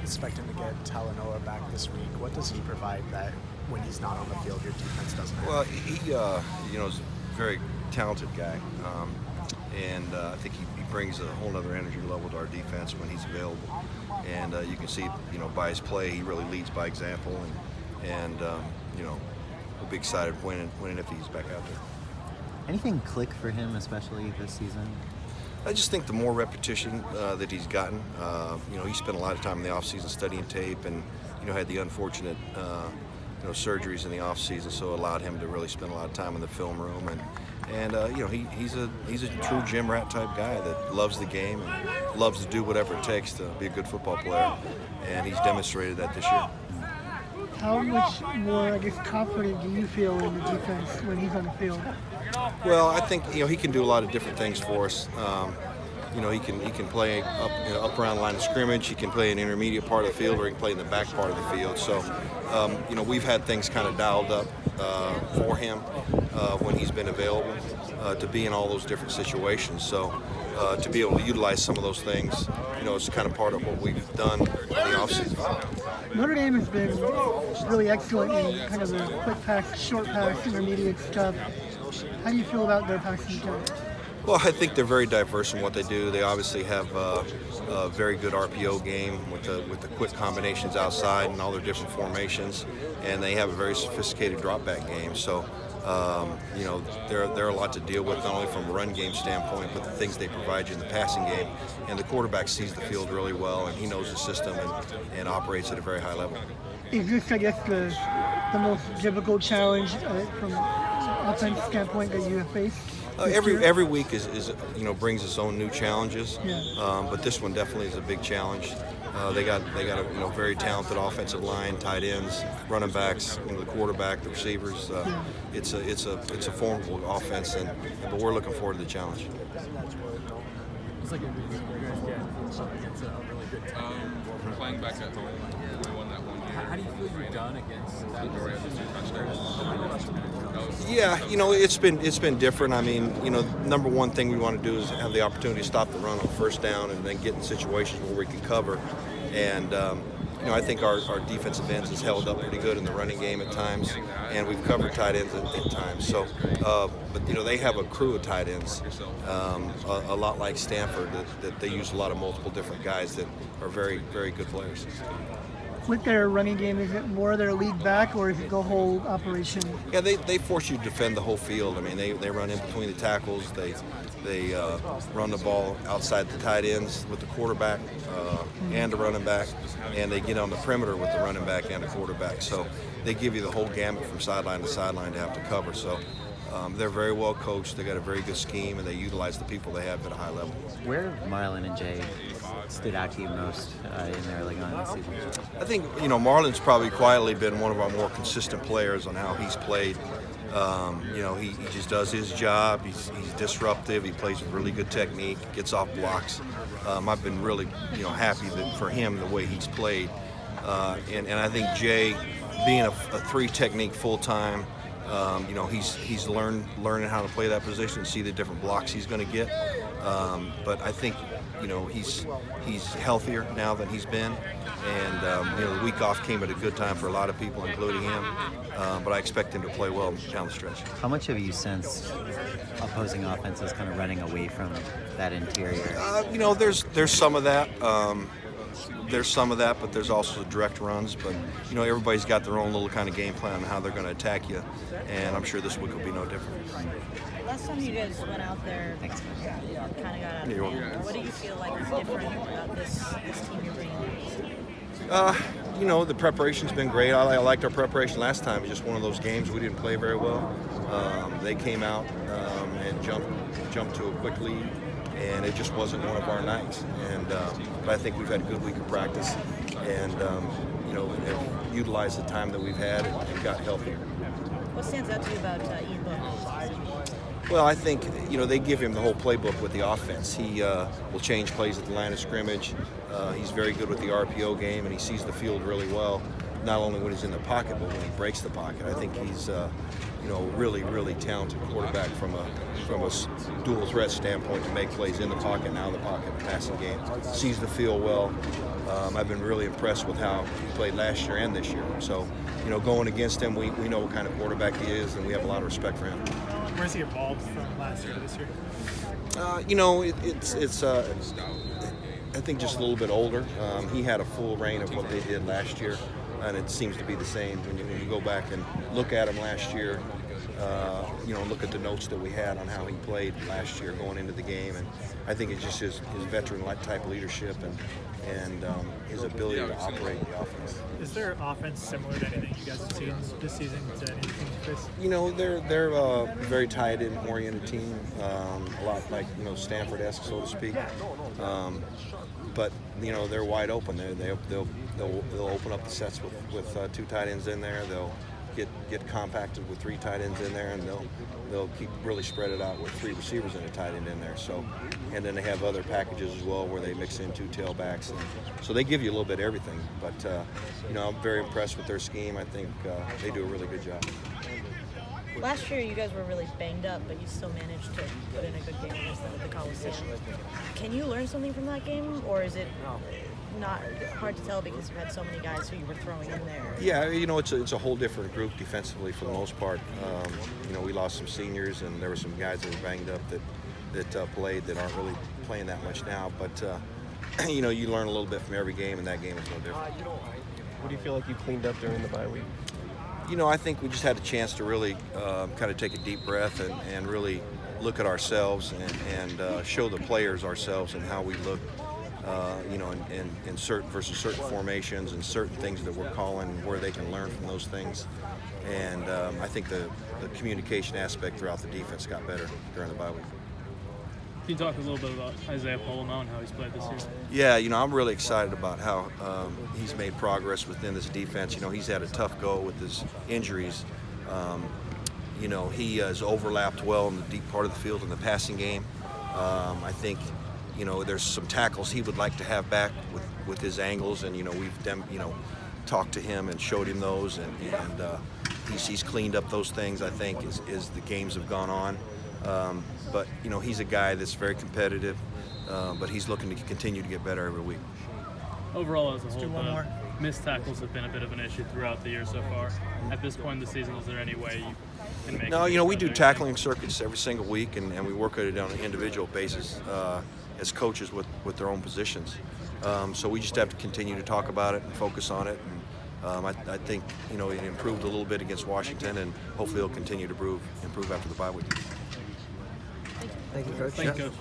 expecting to get Talanoa back this week. What does he provide that when he's not on the field, your defense doesn't have? Well, he is a very talented guy, and I think he brings a whole other energy level to our defense when he's available. And you can see, by his play, he really leads by example, and we'll be excited winning if he's back out there. Anything click for him, especially this season? I just think the more repetition that he's gotten, he spent a lot of time in the offseason studying tape, and had the unfortunate surgeries in the offseason, so it allowed him to really spend a lot of time in the film room. And he's a true gym rat type guy that loves the game and loves to do whatever it takes to be a good football player, and he's demonstrated that this year. How much more, confident do you feel in the defense when he's on the field? Well, I think he can do a lot of different things for us. He can play up around the line of scrimmage. He can play an intermediate part of the field, or he can play in the back part of the field. So, we've had things kind of dialed up for him when he's been available to be in all those different situations. So, to be able to utilize some of those things, it's kind of part of what we've done in the offseason. Notre Dame has been really excellent in kind of the quick pass, short pass, intermediate stuff. How do you feel about their passing attack? Well, I think they're very diverse in what they do. They obviously have a very good RPO game with the quick combinations outside and all their different formations, and they have a very sophisticated drop back game. So, they're a lot to deal with, not only from a run game standpoint, but the things they provide you in the passing game. And the quarterback sees the field really well, and he knows the system and operates at a very high level. Is this, the most difficult challenge from an offense standpoint that you have faced? Every week is brings its own new challenges, Yeah. but this one definitely is a big challenge. They got a very talented offensive line, tight ends, running backs, the quarterback, the receivers. It's a formidable offense, but we're looking forward to the challenge. It's like you guys get against a really good team. Playing back at home, we won that one year. How do you feel you've done against that? Yeah, it's been different. I mean, number one thing we want to do is have the opportunity to stop the run on first down and then get in situations where we can cover. And I think our defensive ends has held up pretty good in the running game at times, and we've covered tight ends at times. So, but they have a crew of tight ends, a lot like Stanford, that they use a lot of multiple different guys that are very, very good players. With their running game, is it more their lead back, or is it the whole operation? Yeah, they force you to defend the whole field. I mean, they run in between the tackles. They run the ball outside the tight ends with the quarterback and the running back, and they get on the perimeter with the running back and the quarterback. So they give you the whole gamut from sideline to sideline to have to cover. So they're very well coached. They got a very good scheme, and they utilize the people they have at a high level. Where have Marlon and Jay stood out to you most in their early on this season? I think Marlon's probably quietly been one of our more consistent players on how he's played. He just does his job. He's disruptive. He plays with really good technique. Gets off blocks. I've been really happy for him the way he's played. And I think Jay, being a three technique full time, he's learning how to play that position and see the different blocks he's going to get. But I think he's healthier now than he's been, and the week off came at a good time for a lot of people, including him. But I expect him to play well down the stretch. How much have you sensed opposing offenses kind of running away from that interior? There's some of that. There's some of that, but there's also the direct runs. But everybody's got their own little kind of game plan on how they're going to attack you, and I'm sure this week will be no different. Last time you guys went out there, kind of got out of the game. What do you feel like is different about this team you're bringing in? The preparation's been great. I liked our preparation last time. It was just one of those games we didn't play very well. They came out and jumped to a quick lead, and it just wasn't one of our nights. And but I think we've had a good week of practice, and have utilized the time that we've had and got healthier. What stands out to you about Ian Book? Well, I think, they give him the whole playbook with the offense. He will change plays at the line of scrimmage. He's very good with the RPO game, and he sees the field really well, not only when he's in the pocket, but when he breaks the pocket. I think he's, really, really talented quarterback from a dual threat standpoint to make plays in the pocket and out of the pocket, passing game. Sees the field well, I've been really impressed with how he played last year and this year. So, going against him, we know what kind of quarterback he is, and we have a lot of respect for him. Where's he evolved from last year to this year? It's I think just a little bit older. He had a full reign of what they did last year, and it seems to be the same when you go back and look at him last year. Look at the notes that we had on how he played last year going into the game, and I think it's just his veteran type leadership and his ability to operate the offense. Is their offense similar to anything you guys have seen this season to anything you face? They're a very tight-end oriented team, a lot like Stanford-esque, so to speak. But they're wide open. They'll open up the sets with two tight ends in there. They'll get compacted with three tight ends in there, and they'll keep really spread it out with three receivers and a tight end in there. So, and then they have other packages as well where they mix in two tailbacks, and so they give you a little bit of everything. But I'm very impressed with their scheme. I think they do a really good job. Last year, you guys were really banged up, but you still managed to put in a good game against them at the Coliseum. Can you learn something from that game, or is it not hard to tell because you had so many guys who you were throwing in there? Yeah, it's a whole different group defensively for the most part. We lost some seniors, and there were some guys that were banged up that played that aren't really playing that much now. But you learn a little bit from every game, and that game is no different. What do you feel like you cleaned up during the bye week? I think we just had a chance to really kind of take a deep breath and really look at ourselves and show the players ourselves and how we look, in certain formations and certain things that we're calling, where they can learn from those things. And I think the communication aspect throughout the defense got better during the bye week. Can you talk a little bit about Isaiah Polomo and how he's played this Yeah, year? I'm really excited about how he's made progress within this defense. He's had a tough go with his injuries. He has overlapped well in the deep part of the field in the passing game. I think, there's some tackles he would like to have back with his angles, and we've talked to him and showed him those, and he's cleaned up those things, I think, as the games have gone on. But he's a guy that's very competitive, but he's looking to continue to get better every week. Overall, as a whole, missed tackles have been a bit of an issue throughout the year so far. At this point in the season, is there any way you can make? No, we do tackling circuits every single week, and we work at it on an individual basis as coaches with their own positions. So we just have to continue to talk about it and focus on it. And I think it improved a little bit against Washington, and hopefully it'll continue to improve after the bye week. Thank you, Coach. Thank you, Coach. All right.